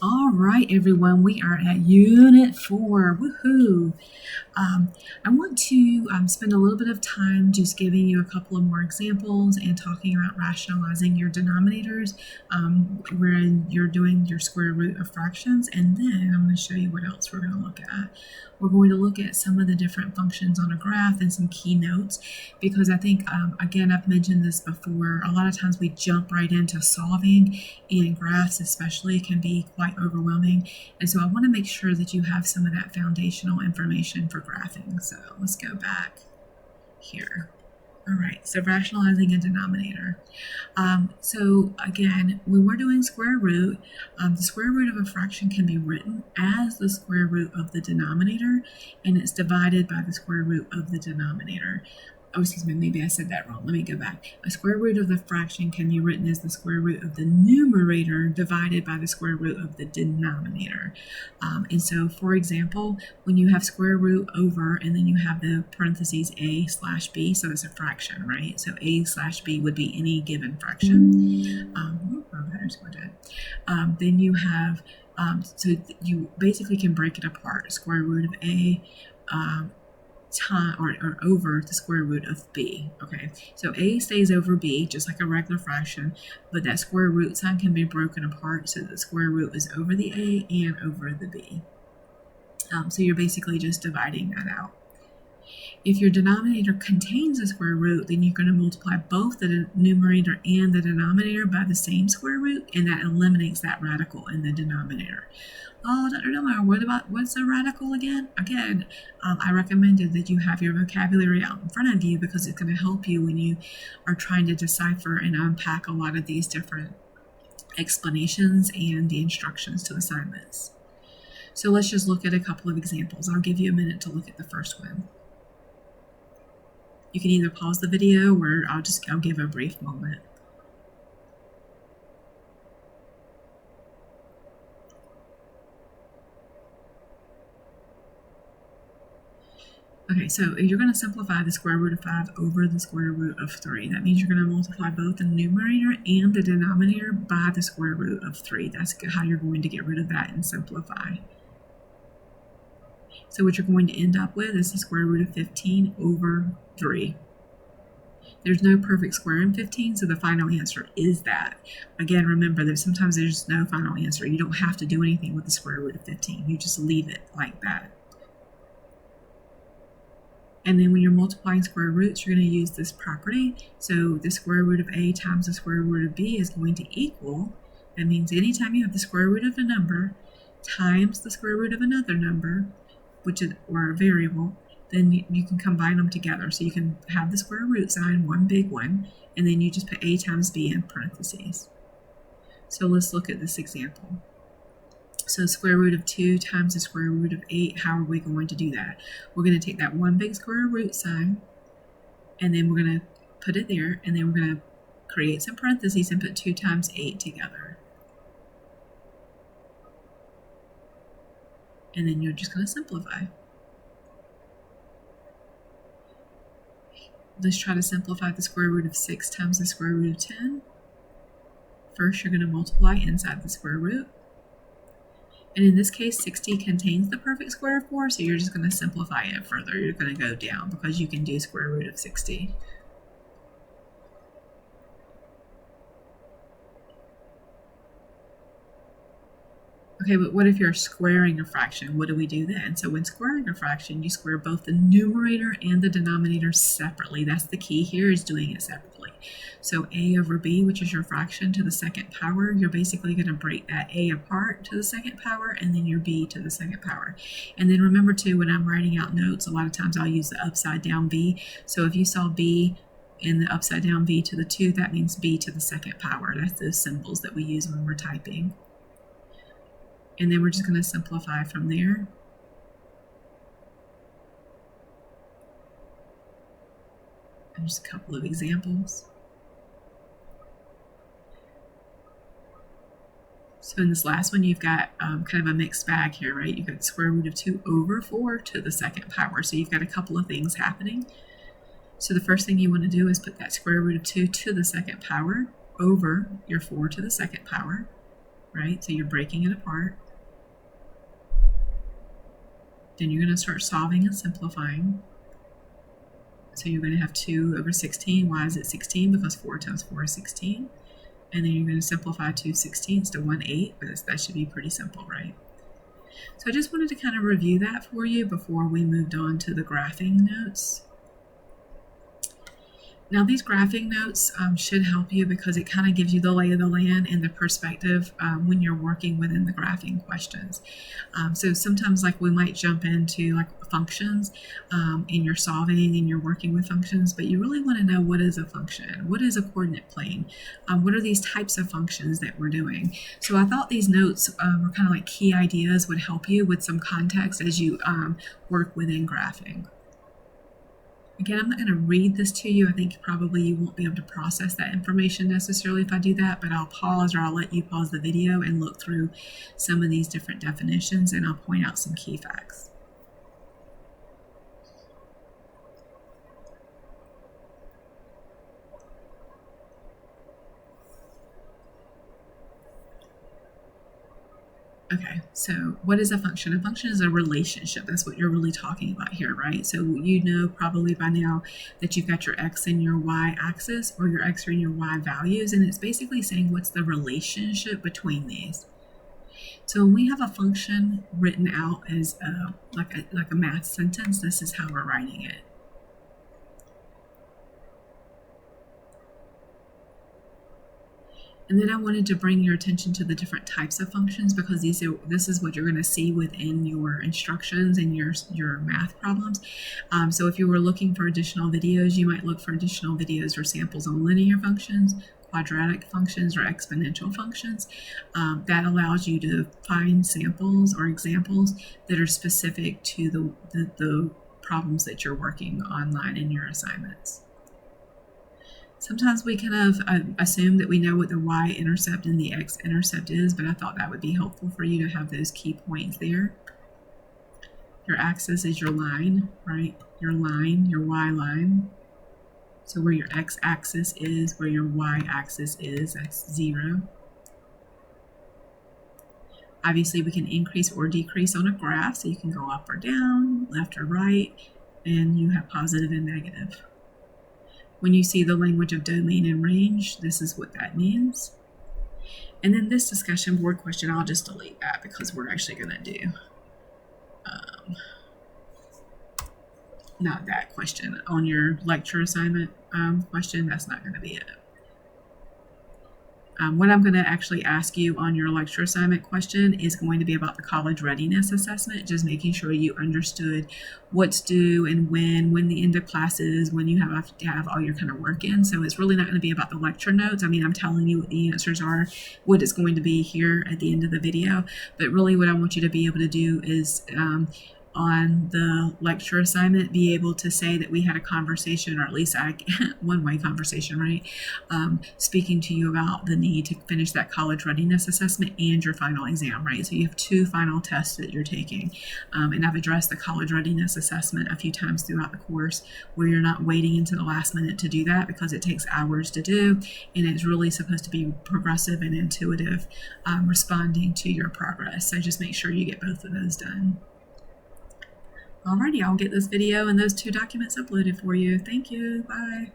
All right, everyone, we are at Unit 4. Woohoo! I want to spend a little bit of time just giving you a couple of more examples and talking about rationalizing your denominators wherein you're doing your square root of fractions. And then I'm going to show you what else we're going to look at. We're going to look at some of the different functions on a graph and some key notes because I think, again, I've mentioned this before, a lot of times we jump right into solving, and graphs especially can be quite overwhelming. And so I want to make sure that you have some of that foundational information for graphing. So let's go back here. All right, so rationalizing a denominator. So again, when we're doing square root, the square root of a fraction can be written as the square root of the denominator, and it's divided by the square root of the denominator. Oh, excuse me, maybe I said that wrong. Let me go back. A square root of the fraction can be written as the square root of the numerator divided by the square root of the denominator. And so, for example, when you have square root over and then you have the parentheses a slash b, so it's a fraction, right? So a slash b would be any given fraction. My battery's going dead. Then you have, so you basically can break it apart. Square root of a time or over the square root of b. Okay, so a stays over b just like a regular fraction, but that square root sign can be broken apart so that the square root is over the a and over the b. So you're basically just dividing that out. If your denominator contains a square root, then you're going to multiply both the numerator and the denominator by the same square root, and that eliminates that radical in the denominator. Oh, Dr. Delmar, what's a radical again? Again, I recommended that you have your vocabulary out in front of you because it's going to help you when you are trying to decipher and unpack a lot of these different explanations and the instructions to assignments. So let's just look at a couple of examples. I'll give you a minute to look at the first one. You can either pause the video or I'll give a brief moment. Okay, so you're going to simplify the square root of 5 over the square root of 3. That means you're going to multiply both the numerator and the denominator by the square root of 3. That's how you're going to get rid of that and simplify. So what you're going to end up with is the square root of 15 over 3. There's no perfect square in 15, so the final answer is that. Again, remember that sometimes there's no final answer. You don't have to do anything with the square root of 15. You just leave it like that. And then when you're multiplying square roots, you're going to use this property. So the square root of a times the square root of b is going to equal. That means anytime you have the square root of a number times the square root of another number, or a variable, then you can combine them together. So you can have the square root sign, one big one, and then you just put a times b in parentheses. So let's look at this example. So square root of 2 times the square root of 8, how are we going to do that? We're going to take that one big square root sign, and then we're going to put it there, and then we're going to create some parentheses and put 2 times 8 together. And then you're just going to simplify. Let's try to simplify the square root of 6 times the square root of 10. First, you're going to multiply inside the square root. And in this case, 60 contains the perfect square of 4, so you're just going to simplify it further. You're going to go down because you can do square root of 60. Okay, but what if you're squaring a fraction? What do we do then? So when squaring a fraction, you square both the numerator and the denominator separately. That's the key here, is doing it separately. So a over b, which is your fraction to the second power, you're basically going to break that a apart to the second power and then your b to the second power. And then remember too, when I'm writing out notes, a lot of times I'll use the upside down b. So if you saw b in the upside down b to the 2, that means b to the second power. That's those symbols that we use when we're typing. And then we're just going to simplify from there. And just a couple of examples. So in this last one, you've got kind of a mixed bag here, right? You've got the square root of 2 over 4 to the second power. So you've got a couple of things happening. So the first thing you want to do is put that square root of 2 to the second power over your 4 to the second power. right? So you're breaking it apart. Then you're going to start solving and simplifying. So you're going to have 2 over 16. Why is it 16? Because 4 times 4 is 16. And then you're going to simplify 2 16ths to 1/8, but that should be pretty simple, right? So I just wanted to kind of review that for you before we moved on to the graphing notes. Now these graphing notes should help you because it kind of gives you the lay of the land and the perspective when you're working within the graphing questions. So sometimes like we might jump into like functions and you're solving and you're working with functions, but you really want to know what is a function, what is a coordinate plane, what are these types of functions that we're doing. So I thought these notes were kind of like key ideas would help you with some context as you work within graphing. Again, I'm not going to read this to you. I think probably you won't be able to process that information necessarily if I do that, but I'll pause or I'll let you pause the video and look through some of these different definitions and I'll point out some key facts. Okay, so what is a function? A function is a relationship. That's what you're really talking about here, right? So you know probably by now that you've got your x and your y axis, or your x and your y values, and it's basically saying what's the relationship between these. So when we have a function written out as like a math sentence, this is how we're writing it. And then I wanted to bring your attention to the different types of functions because this is what you're going to see within your instructions and your math problems. So if you were looking for additional videos, you might look for additional videos or samples on linear functions, quadratic functions, or exponential functions. That allows you to find samples or examples that are specific to the problems that you're working online in your assignments. Sometimes we kind of assume that we know what the y-intercept and the x-intercept is, but I thought that would be helpful for you to have those key points there. Your axis is your line, right? Your line, your y-line. So where your x-axis is, where your y-axis is, that's 0. Obviously, we can increase or decrease on a graph, so you can go up or down, left or right, and you have positive and negative. When you see the language of domain and range, this is what that means. And then this discussion board question, I'll just delete that because we're actually going to do not that question on your lecture assignment question. That's not going to be it. What I'm going to actually ask you on your lecture assignment question is going to be about the college readiness assessment, just making sure you understood what's due and when the end of class is, when you have to have all your kind of work in. So it's really not going to be about the lecture notes. I mean, I'm telling you what the answers are, what it's going to be here at the end of the video. But really what I want you to be able to do is on the lecture assignment, be able to say that we had a conversation, or at least one-way conversation, right? Speaking to you about the need to finish that college readiness assessment and your final exam, right? So you have 2 final tests that you're taking. And I've addressed the college readiness assessment a few times throughout the course where you're not waiting until the last minute to do that because it takes hours to do. And it's really supposed to be progressive and intuitive, responding to your progress. So just make sure you get both of those done. Alrighty, I'll get this video and those 2 documents uploaded for you. Thank you. Bye.